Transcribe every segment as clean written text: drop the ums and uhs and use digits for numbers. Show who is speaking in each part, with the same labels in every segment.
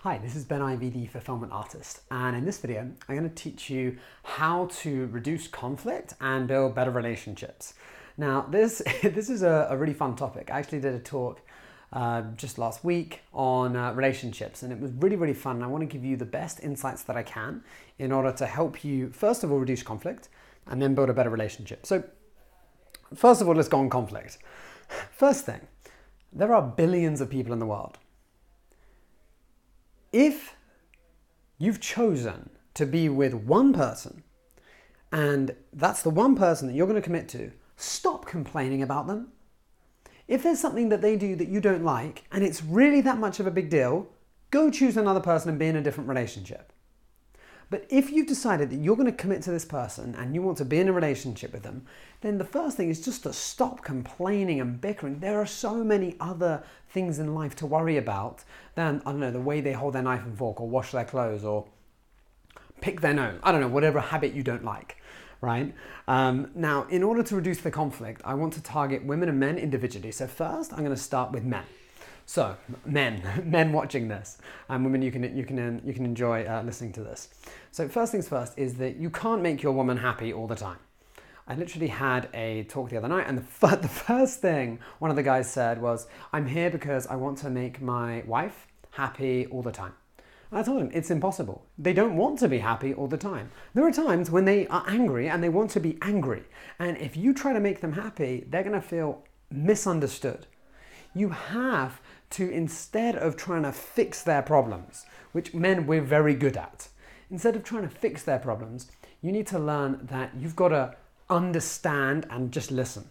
Speaker 1: Hi, this is Ben Ivy, the fulfillment artist, and in this video I'm going to teach you how to reduce conflict and build better relationships. Now this is a really fun topic. I actually did a talk just last week on relationships, and it was really fun, and I want to give you the best insights that I can in order to help you first of all reduce conflict and then build a better relationship. So first of all, let's go on conflict. First thing, there are billions of people in the world. If you've chosen to be with one person and that's the one person that you're going to commit to, stop complaining about them. If there's something that they do that you don't like and it's really that much of a big deal, go choose another person and be in a different relationship. But if you've decided that you're going to commit to this person and you want to be in a relationship with them, then the first thing is just to stop complaining and bickering. There are so many other things in life to worry about than, I don't know, the way they hold their knife and fork or wash their clothes or pick their nose. I don't know, whatever habit you don't like, right? Now, in order to reduce the conflict, I want to target women and men individually. So first, I'm going to start with men. So, men watching this, and women, you can enjoy listening to this. So, first things first is that you can't make your woman happy all the time. I literally had a talk the other night, and the first thing one of the guys said was, "I'm here because I want to make my wife happy all the time." And I told him it's impossible. They don't want to be happy all the time. There are times when they are angry and they want to be angry, and if you try to make them happy, they're going to feel misunderstood. You have to, instead of trying to fix their problems, which men we're very good at, instead of trying to fix their problems, you need to learn that you've got to understand and just listen.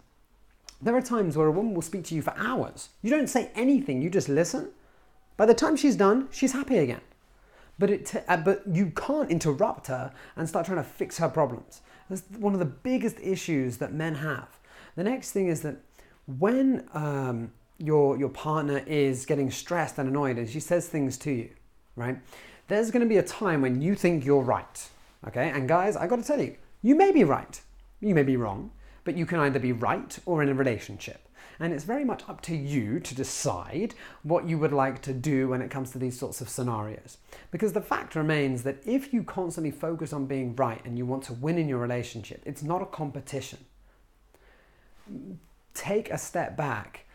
Speaker 1: There are times where a woman will speak to you for hours. You don't say anything, you just listen. By the time she's done, she's happy again. But you can't interrupt her and start trying to fix her problems. That's one of the biggest issues that men have. The next thing is that when your partner is getting stressed and annoyed and she says things to you, right? There's going to be a time when you think you're right, okay? And guys, I got to tell you, you may be right, you may be wrong, but you can either be right or in a relationship. And it's very much up to you to decide what you would like to do when it comes to these sorts of scenarios. Because the fact remains that if you constantly focus on being right and you want to win in your relationship, it's not a competition. Take a step back.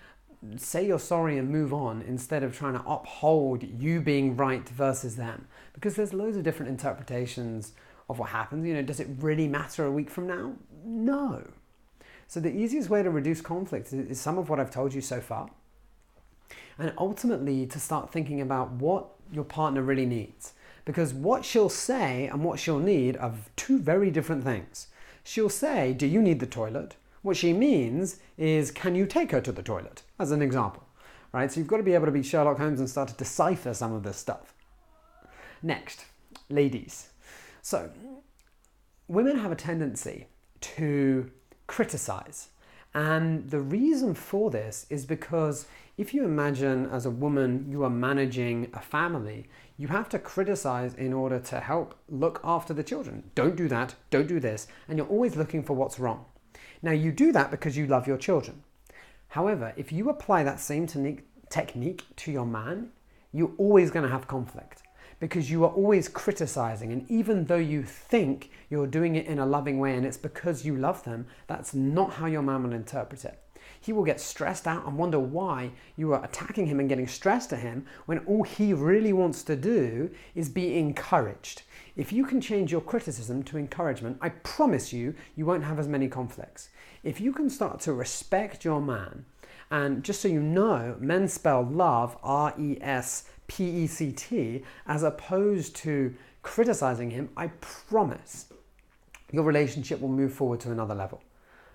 Speaker 1: Say you're sorry and move on instead of trying to uphold you being right versus them. Because there's loads of different interpretations of what happens. You know, does it really matter a week from now? No. So the easiest way to reduce conflict is some of what I've told you so far. And ultimately to start thinking about what your partner really needs. Because what she'll say and what she'll need are two very different things. She'll say, "Do you need the toilet?" What she means is, "Can you take her to the toilet?" As an example, right? So you've got to be able to be Sherlock Holmes and start to decipher some of this stuff. Next, ladies. So women have a tendency to criticize. And the reason for this is because if you imagine as a woman you are managing a family, you have to criticize in order to help look after the children. Don't do that, don't do this, and you're always looking for what's wrong. Now you do that because you love your children. However, if you apply that same technique to your man, you're always going to have conflict because you are always criticizing. And even though you think you're doing it in a loving way and it's because you love them, that's not how your man will interpret it. He will get stressed out and wonder why you are attacking him and getting stressed at him when all he really wants to do is be encouraged. If you can change your criticism to encouragement, I promise you, you won't have as many conflicts. If you can start to respect your man, and just so you know, men spell love, R-E-S-P-E-C-T, as opposed to criticizing him, I promise your relationship will move forward to another level,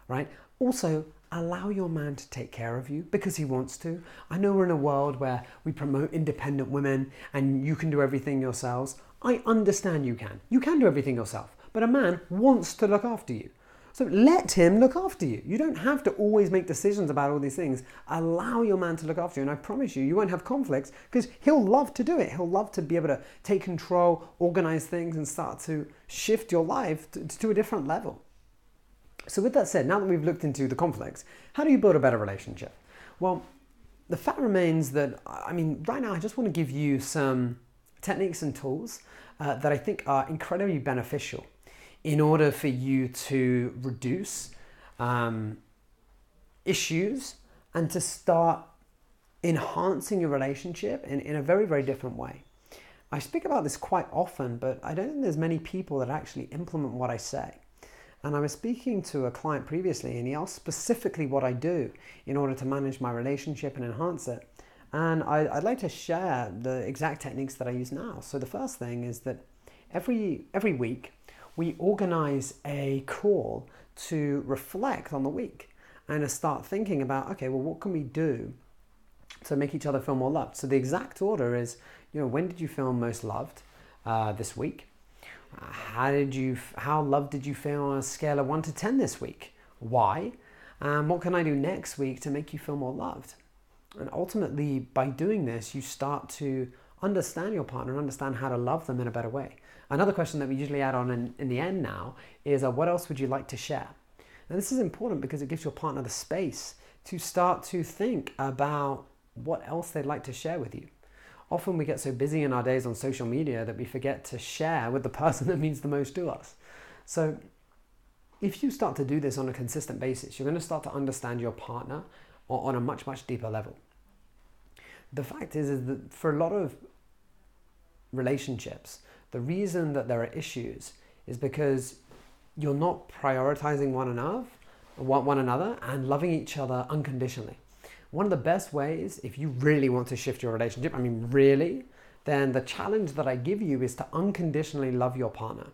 Speaker 1: right? Also, allow your man to take care of you because he wants to. I know we're in a world where we promote independent women and you can do everything yourselves. I understand you can. You can do everything yourself, but a man wants to look after you. So let him look after you. You don't have to always make decisions about all these things. Allow your man to look after you, and I promise you, you won't have conflicts because he'll love to do it. He'll love to be able to take control, organize things, and start to shift your life to a different level. So with that said, now that we've looked into the conflicts, how do you build a better relationship? Well, the fact remains that, I mean, right now I just want to give you some techniques and tools that I think are incredibly beneficial in order for you to reduce issues and to start enhancing your relationship in a very, very different way. I speak about this quite often, but I don't think there's many people that actually implement what I say. And I was speaking to a client previously, and he asked specifically what I do in order to manage my relationship and enhance it. And I'd like to share the exact techniques that I use now. So the first thing is that every week we organize a call to reflect on the week and to start thinking about, okay, well, what can we do to make each other feel more loved? So the exact order is, when did you feel most loved this week? How loved did you feel on a scale of 1 to 10 this week? Why? What can I do next week to make you feel more loved? And ultimately, by doing this, you start to understand your partner and understand how to love them in a better way. Another question that we usually add on in the end now is, what else would you like to share? And this is important because it gives your partner the space to start to think about what else they'd like to share with you. Often we get so busy in our days on social media that we forget to share with the person that means the most to us. So if you start to do this on a consistent basis, you're going to start to understand your partner on a much, much deeper level. The fact is that for a lot of relationships, the reason that there are issues is because you're not prioritizing one another and loving each other unconditionally. One of the best ways, if you really want to shift your relationship, then the challenge that I give you is to unconditionally love your partner.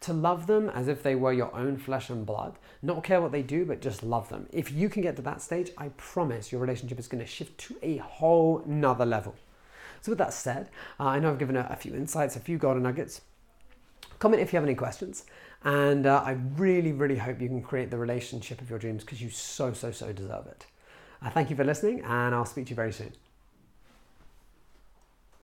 Speaker 1: To love them as if they were your own flesh and blood, not care what they do, but just love them. If you can get to that stage, I promise your relationship is going to shift to a whole nother level. So with that said, I know I've given a few insights, a few golden nuggets. Comment if you have any questions. And I really, really hope you can create the relationship of your dreams because you so deserve it. Thank you for listening, and I'll speak to you very soon.